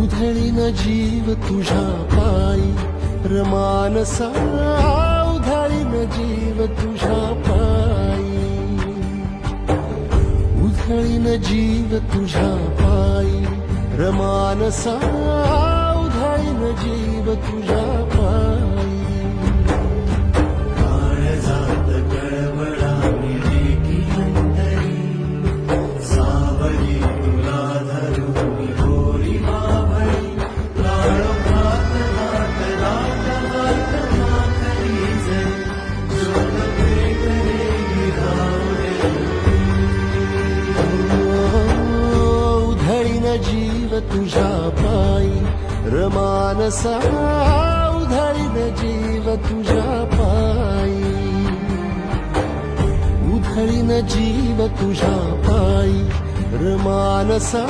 उधळीन जीव तुझ्या पायी रमानसा उधळीन जीव तुझ्या पायी उधळीन जीव तुझ्या पायी रमानसा उधळीन जीव तुझ्या पायी काळजात कळवळा मिळे की अंतरी सावली तुला धरून गोरी मावळी काळोखात दाट दाट दाट माखली जरी ज्योत पेटले गिरावले उधळीन जीव तुझ्या पायी रमानसा उधळीन जीव तुझ्या पायी उधळीन जीव तुझ्या पायी रमानसा